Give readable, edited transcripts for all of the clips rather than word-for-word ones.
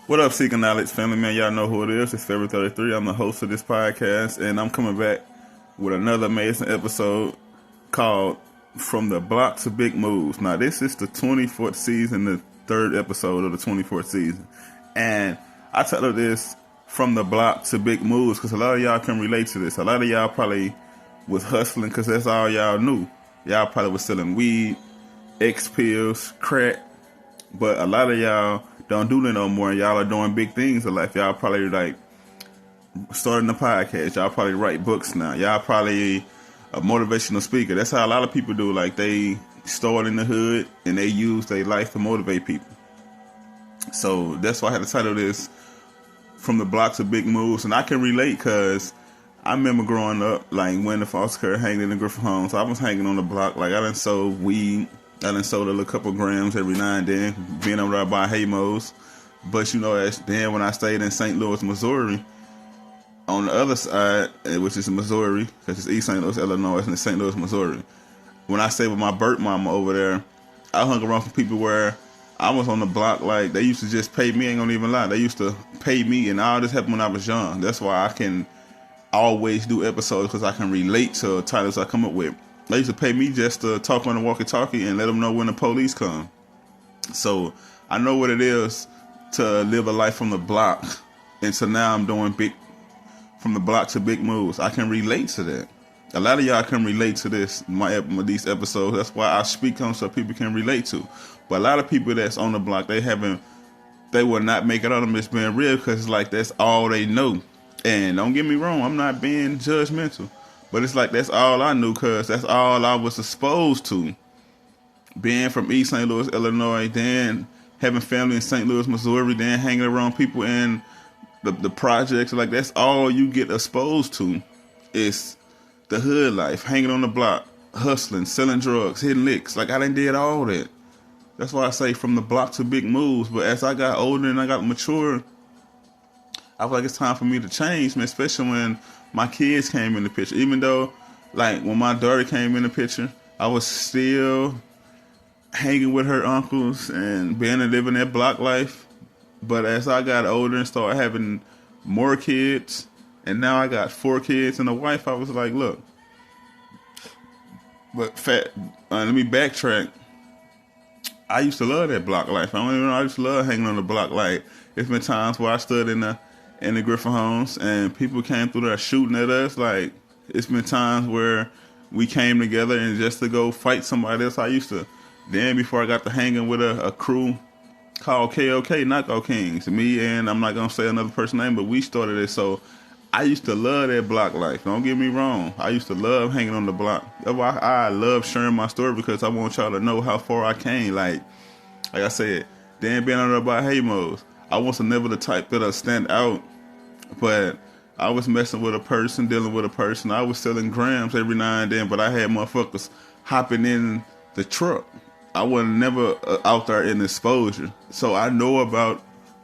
What up, Seeking Knowledge family, man? Y'all know who it is. It's Pharaoh33. I'm the host of this podcast, and I'm coming back with another amazing episode called From the Block to Big Moves. Now, this is the 24th season, the third episode of the 24th season. And I title this From the Block to Big Moves because a lot of y'all can relate to this. A lot of y'all probably was hustling because that's all y'all knew. Y'all probably was selling weed, X pills, crack, but a lot of y'all don't do that no more. And y'all are doing big things in life. Y'all probably like starting a podcast. Y'all probably write books now. Y'all probably a motivational speaker. That's how a lot of people do. Like they start in the hood and they use their life to motivate people. So that's why I had to title this From the Block to Big Moves. And I can relate because I remember growing up, like when the foster care hanging in the Griffin homes. I was hanging on the block. Like I done sold weed. I done sold a little couple grams every now and then, being over there by Haymos. But you know, then when I stayed in St. Louis, Missouri, on the other side, which is Missouri, because it's East St. Louis, Illinois, and it's St. Louis, Missouri. When I stayed with my birth mama over there, I hung around with people where I was on the block. Like they used to just pay me. Ain't gonna even lie. They used to pay me, and all this happened when I was young. That's why I can always do episodes because I can relate to titles I come up with. They used to pay me just to talk on the walkie-talkie and let them know when the police come. So I know what it is to live a life from the block. And so now I'm doing big, from the block to big moves. I can relate to that. A lot of y'all can relate to this, these episodes. That's why I speak on so people can relate to. But a lot of people that's on the block, they will not make it on them. It's being real because it's like that's all they know. And don't get me wrong, I'm not being judgmental. But it's like that's all I knew because that's all I was exposed to. Being from East St. Louis, Illinois, then having family in St. Louis, Missouri, then hanging around people in the projects. Like that's all you get exposed to is the hood life, hanging on the block, hustling, selling drugs, hitting licks. Like I done did all that. That's why I say from the block to big moves. But as I got older and I got mature, I feel like it's time for me to change, man, especially when my kids came in the picture. Even though, like, when my daughter came in the picture, I was still hanging with her uncles and being and living that block life. But as I got older and started having more kids, and now I got 4 kids and a wife, I was like, look, let me backtrack. I used to love that block life. I used to love hanging on the block. Like, it's been times where I stood in the Griffin homes and people came through there shooting at us. Like, it's been times where we came together and just to go fight somebody else. I used to, then before I got to hanging with a crew called KOK, Knockout Kings. Me and I'm not going to say another person's name, but we started it. So I used to love that block life. Don't get me wrong. I used to love hanging on the block. That's why I love sharing my story because I want y'all to know how far I came. Like I said, then being on there by Haymos, I wasn't never the type that'll stand out, but I was messing with a person, dealing with a person. I was selling grams every now and then, but I had motherfuckers hopping in the truck. I wasn't never out there in exposure. So I know about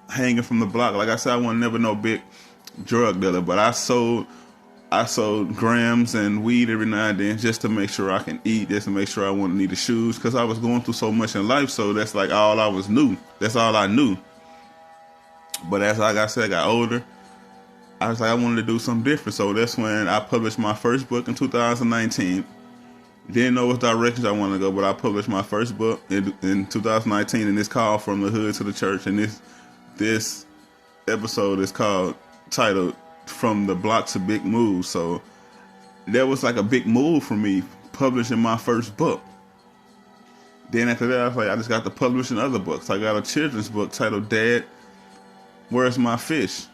hanging from the block. Like I said, I wasn't never no big drug dealer, but I sold grams and weed every now and then just to make sure I can eat, just to make sure I wouldn't need the shoes because I was going through so much in life. So that's like all I was knew. That's all I knew. But as like I said, I got older. I was like, I wanted to do something different. So that's when I published my first book in 2019. Didn't know what directions I wanted to go, but I published my first book in 2019, and it's called From the Hood to the Church. And this episode is titled From the Block to Big Moves. So that was like a big move for me, publishing my first book. Then after that, I was like, I just got to publishing other books. I got a children's book titled Dad, Where's My Fish?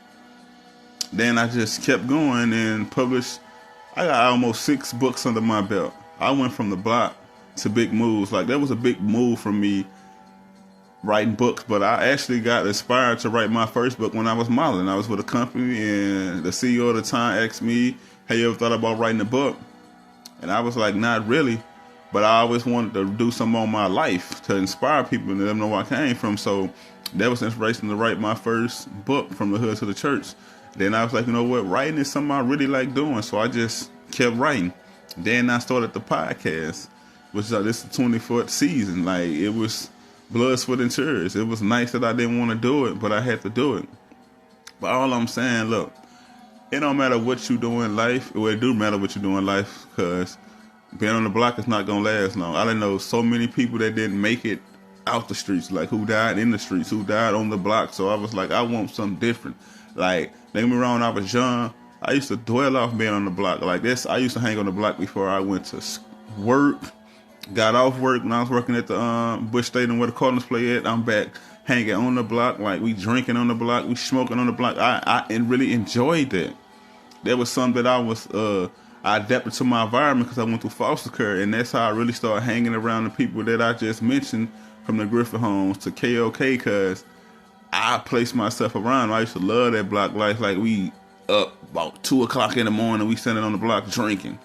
Then I just kept going and published. I got almost 6 books under my belt. I went from the block to big moves. Like that was a big move for me writing books, but I actually got inspired to write my first book when I was modeling. I was with a company and the CEO at the time asked me, hey, you ever thought about writing a book? And I was like, not really, but I always wanted to do something on my life to inspire people and let them know where I came from. So that was inspiration to write my first book, From the Hood to the Church. Then I was like, you know what, writing is something I really like doing. So I just kept writing. Then I started the podcast, which this is the 24th season. Like it was blood, sweat, and tears. It was nice that I didn't want to do it, but I had to do it. But all I'm saying, look, it don't matter what you do in life. Well, it do matter what you do in life, because being on the block is not gonna last long. I done know so many people that didn't make it out the streets, like who died in the streets, who died on the block. So I was like, I want something different. Like, don't get me wrong, when I was young, I used to dwell off being on the block. Like this, I used to hang on the block before I went to work. Got off work when I was working at the Bush Stadium where the Cardinals play at. I'm back hanging on the block, like we drinking on the block, we smoking on the block. I really enjoyed that. That was something that I adapted to my environment because I went through foster care, and that's how I really started hanging around the people that I just mentioned, from the Griffin homes to KOK, because I placed myself around. I used to love that block life. Like we up about 2 o'clock in the morning, we standing on the block drinking,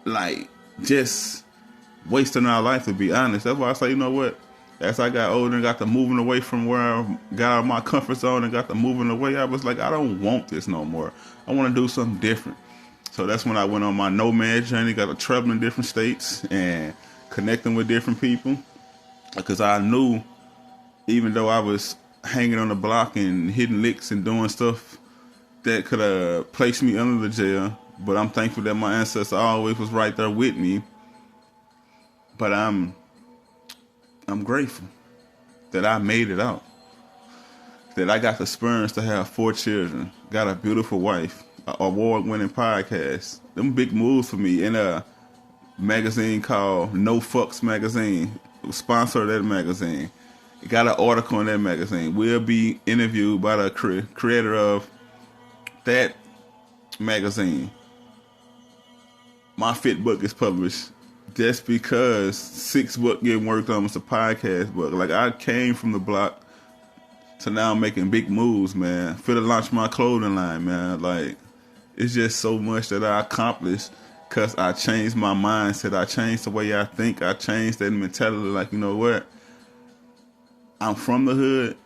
like just wasting our life, to be honest. That's why I say, you know what? As I got older and got to moving away from where I got out of my comfort zone and got to moving away, I was like, I don't want this no more. I want to do something different. So that's when I went on my nomad journey, got to travel in different states and connecting with different people. Because I knew, even though I was hanging on the block and hitting licks and doing stuff that could have placed me under the jail, but I'm thankful that my ancestor always was right there with me. But I'm grateful that I made it out, that I got the experience to have 4 children, got a beautiful wife, an award-winning podcast. Them big moves for me. In a magazine called No Fucks Magazine, sponsor of that magazine. Got an article in that magazine. We'll be interviewed by the creator of that magazine. My 5th book is published. That's because 6 books getting worked on was a podcast book. Like, I came from the block to now making big moves, man. Feel to launch my clothing line, man. Like, it's just so much that I accomplished because I changed my mindset. I changed the way I think. I changed that mentality. Like, you know what? I'm from the hood,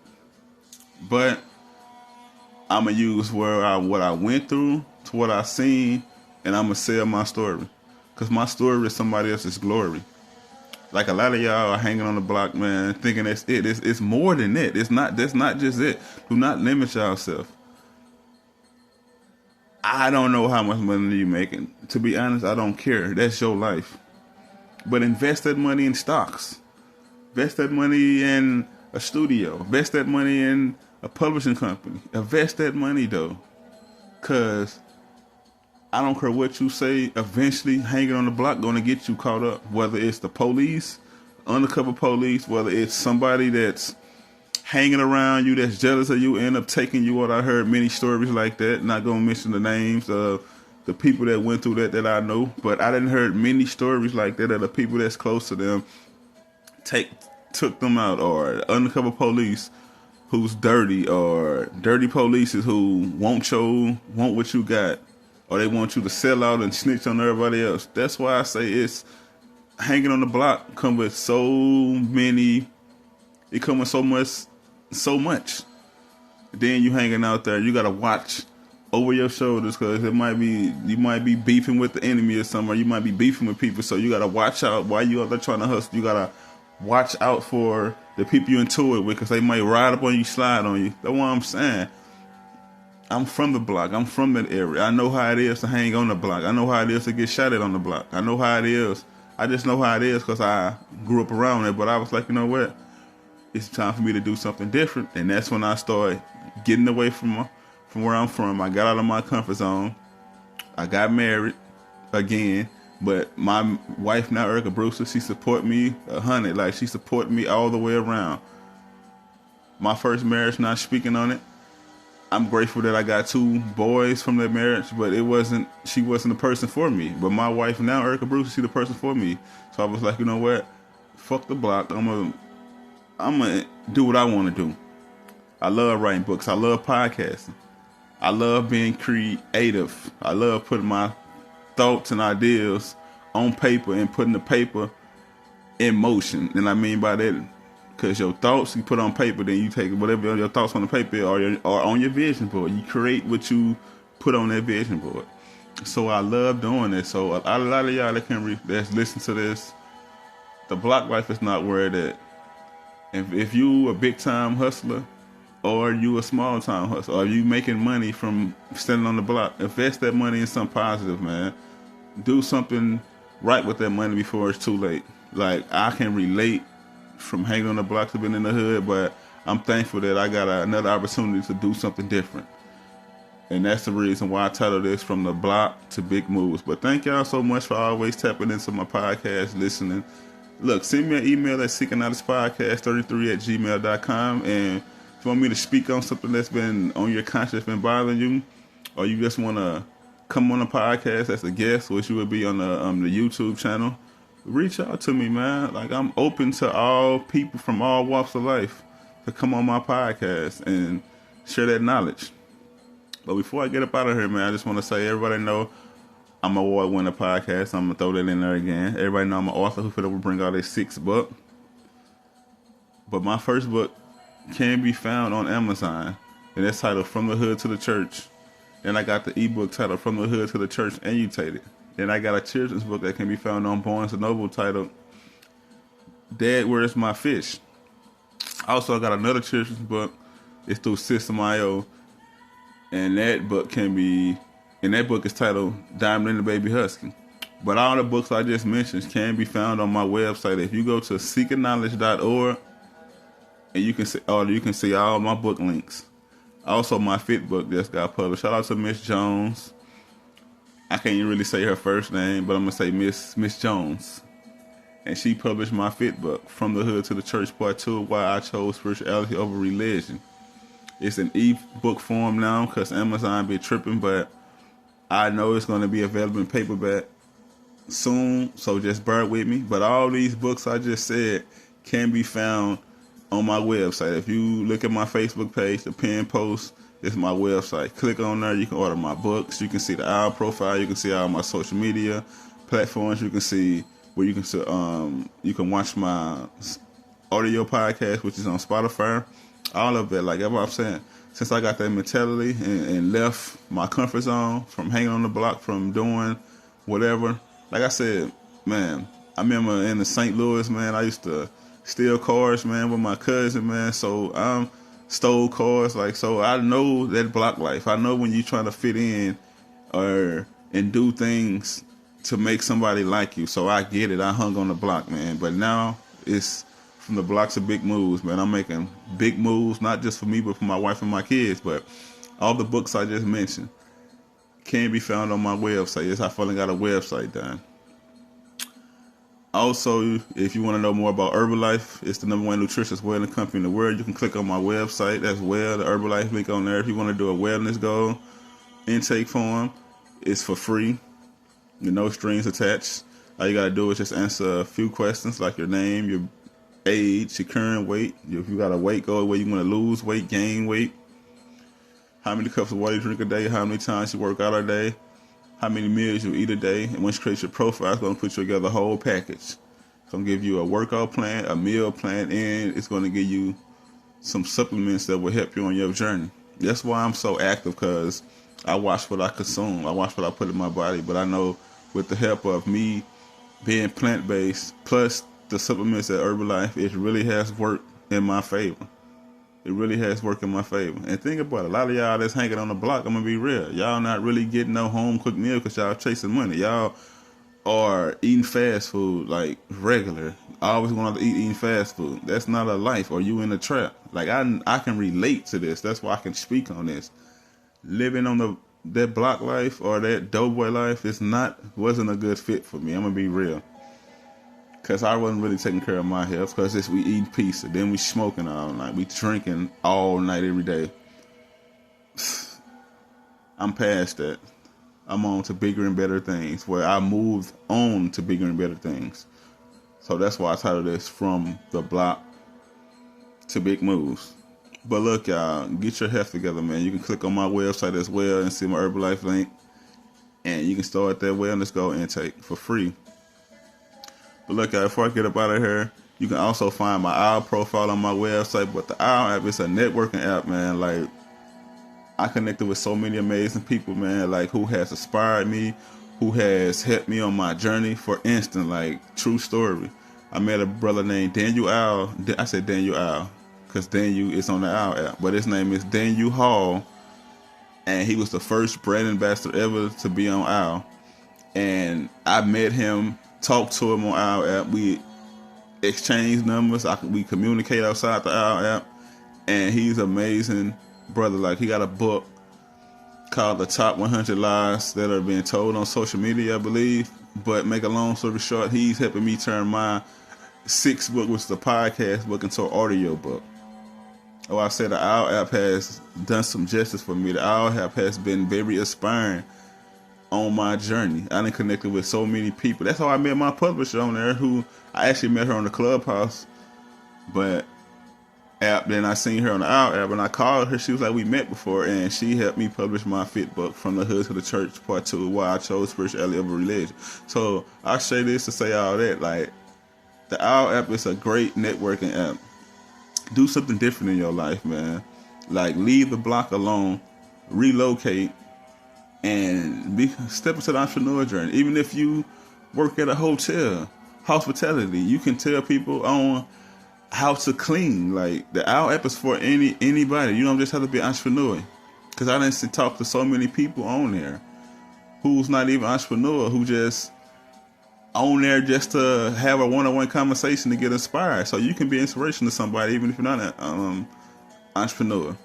but I'm going to use what I went through to what I seen, and I'm going to sell my story. Because my story is somebody else's glory. Like, a lot of y'all are hanging on the block, man, thinking that's it. It's more than that. That's not just it. Do not limit yourself. I don't know how much money you're making. To be honest, I don't care. That's your life. But invest that money in stocks. Invest that money in a studio. Invest that money in a publishing company. Invest that money, though. Because I don't care what you say, eventually hanging on the block going to get you caught up. Whether it's the police, undercover police, whether it's somebody that's hanging around you that's jealous of you, end up taking you out. I heard many stories like that. Not going to mention the names of the people that went through that I know, but I didn't heard many stories like that of the people that's close to them took them out, or undercover police who's dirty, or dirty police who want what you got. Or they want you to sell out and snitch on everybody else. That's why I say it's hanging on the block come with so many. It come with so much. Then you hanging out there, you gotta watch over your shoulders, because you might be beefing with the enemy or something, or you might be beefing with people. So you gotta watch out while you out there trying to hustle. You gotta watch out for the people you into it with, because they might ride up on you, slide on you. That's what I'm saying. I'm from the block. I'm from that area. I know how it is to hang on the block. I know how it is to get shot at on the block. I know how it is. I just know how it is because I grew up around it. But I was like, you know what? It's time for me to do something different. And that's when I started getting away from where I'm from. I got out of my comfort zone. I got married again. But my wife now, Erica Brewster, she support me 100. Like, she support me all the way around. My first marriage, not speaking on it. I'm grateful that I got 2 boys from that marriage, but she wasn't the person for me. But my wife now, Erica Bruce, she's the person for me. So I was like, you know what? Fuck the block. I'm gonna do what I want to do. I love writing books. I love podcasting. I love being creative. I love putting my thoughts and ideas on paper and putting the paper in motion. And I mean by that, because your thoughts you put on paper, then you take whatever your thoughts on the paper or on your vision board. You create what you put on that vision board. So I love doing this. So a lot of y'all that listen to this, the block life is not where it at. If you a big time hustler, or you a small time hustler, or you making money from standing on the block, invest that money in something positive, man. Do something right with that money before it's too late. Like, I can relate from hanging on the block to being in the hood, but I'm thankful that I got another opportunity to do something different. And that's the reason why I titled this From the Block to Big Moves. But thank y'all so much for always tapping into my podcast, listening. Look, send me an email at seekingouthispodcast33@gmail.com. And if you want me to speak on something that's been on your conscience, been bothering you, or you just want to come on a podcast as a guest, which you would be on the YouTube channel, reach out to me, man. Like, I'm open to all people from all walks of life to come on my podcast and share that knowledge. But before I get up out of here, man, I just want to say, everybody know I'm an award-winning podcast. I'm going to throw that in there again. Everybody know I'm an author who will bring out a 6th book. But my first book can be found on Amazon, and it's titled From the Hood to the Church. And I got the ebook titled From the Hood to the Church Annotated. And I got a children's book that can be found on Barnes & Noble titled Dad, Where's My Fish? Also, I got another children's book. It's through System.io. And that book is titled Diamond and the Baby Husky. But all the books I just mentioned can be found on my website. If you go to seekingknowledge.org, and you can see all my book links. Also, my 5th book just got published. Shout out to Miss Jones. I can't even really say her first name, but I'm gonna say Miss Jones. And she published my 5th book, From the Hood to the Church, Part 2, Why I Chose Spirituality Over Religion. It's in e-book form now because Amazon be tripping, but I know it's going to be available in paperback soon, so just bear with me. But all these books I just said can be found on my website. If you look at my Facebook page, the pinned post is my website. Click on there, you can order my books. You can see the hour profile. You can see all my social media platforms. You can see where you can watch my audio podcast, which is on Spotify. All of it, like I'm saying, since I got that mentality and left my comfort zone from hanging on the block, from doing whatever. Like I said, man, I remember in the St. Louis, man, I used to steal cars, man, with my cousin, man. So I stole cars, like, so I know that block life. I know when you trying to fit in and do things to make somebody like you. So I get it. I hung on the block, man. But now it's from the blocks of big moves, man. I'm making big moves, not just for me, but for my wife and my kids. But all the books I just mentioned can be found on my website. Yes, I finally got a website done. Also, if you want to know more about Herbalife, it's the #1 nutritious wellness company in the world. You can click on my website as well, the Herbalife link on there. If you want to do a wellness goal intake form, it's for free, with no strings attached. All you got to do is just answer a few questions like your name, your age, your current weight, if you got a weight goal where you want to lose weight, gain weight, how many cups of water you drink a day, how many times you work out a day, how many meals you eat a day. And once you create your profile, it's going to put together a whole package. It's going to give you a workout plan, a meal plan, and it's going to give you some supplements that will help you on your journey. That's why I'm so active, because I watch what I consume. I watch what I put in my body. But I know with the help of me being plant-based, plus the supplements at Herbalife, it really has worked in my favor. It really has worked in my favor. And think about it. A lot of y'all that's hanging on the block, I'm going to be real. Y'all not really getting no home-cooked meal because y'all chasing money. Y'all are eating fast food like regular. Always going to eating fast food. That's not a life, or you in a trap. Like, I can relate to this. That's why I can speak on this. Living on that block life or that doughboy life wasn't a good fit for me. I'm going to be real. Because I wasn't really taking care of my health. Because we eating pizza, then we smoking all night, we drinking all night, every day. I'm past that. I'm on to bigger and better things. Where I moved on to bigger and better things. So that's why I titled this From the Block to Big Moves. But look, y'all, get your health together, man. You can click on my website as well and see my Herbalife link. And you can start that wellness goal intake for free. But look, before I get up out of here, you can also find my OWL profile on my website. But the OWL app is a networking app, man. Like, I connected with so many amazing people, man, like, who has inspired me, who has helped me on my journey. For instance, like, true story. I met a brother named Daniel Owl. I said Daniel Owl because Daniel is on the Owl app, but his name is Daniel Hall, and he was the first brand ambassador ever to be on Owl. And I met him, talked to him on Owl app. We exchanged numbers. We communicate outside the Owl app, and he's amazing brother. Like, he got a book called The Top 100 Lies That Are Being Told on Social Media, I believe. But make a long story short, he's helping me turn my 6th book, which is the podcast book, into an audio book. Oh, I said the Owl app has done some justice for me. The Owl app has been very inspiring on my journey. I done connected with so many people. That's how I met my publisher on there, who I actually met her on the Clubhouse but app. Then I seen her on the Owl app, and I called her. She was like, we met before, and she helped me publish my 5th book, From the Hood to the Church, Part 2, Why I Chose Spirituality Over Religion. So I say this to say all that. Like, the Owl app is a great networking app. Do something different in your life, man. Like, leave the block alone, relocate, and step into the entrepreneur journey. Even if you work at a hotel, hospitality, you can tell people on how to clean. Like, the Owl app is for anybody. You don't just have to be an entrepreneur. Because I didn't talk to so many people on there who's not even entrepreneur, who just on there just to have a one-on-one conversation to get inspired. So you can be inspiration to somebody even if you're not an entrepreneur.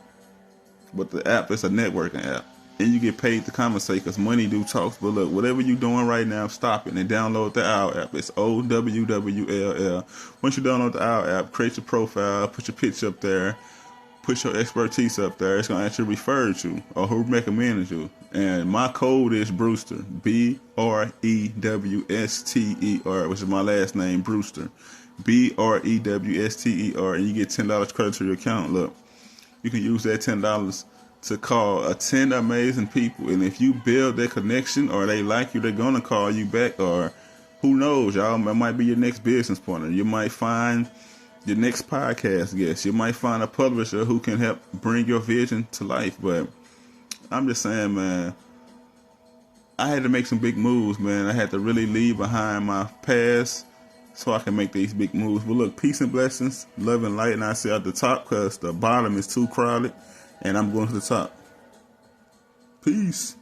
But the app is a networking app, and you get paid to conversate because money do talks. But look, whatever you're doing right now, stop it and download the Owl app. It's OWWLL. Once you download the Owl app, create your profile, put your picture up there, put your expertise up there. It's going to actually refer to you or who recommended you. And my code is Brewster, BREWSTER, which is my last name, Brewster, BREWSTER, and you get $10 credit to your account. Look, you can use that $10 to call 10 amazing people. And if you build that connection or they like you, they're going to call you back. Or who knows, y'all, it might be your next business partner. You might find your next podcast guest. You might find a publisher who can help bring your vision to life. But I'm just saying, man, I had to make some big moves, man. I had to really leave behind my past so I can make these big moves. But look, peace and blessings, love and light. And I say at the top because the bottom is too crowded, and I'm going to the top. Peace.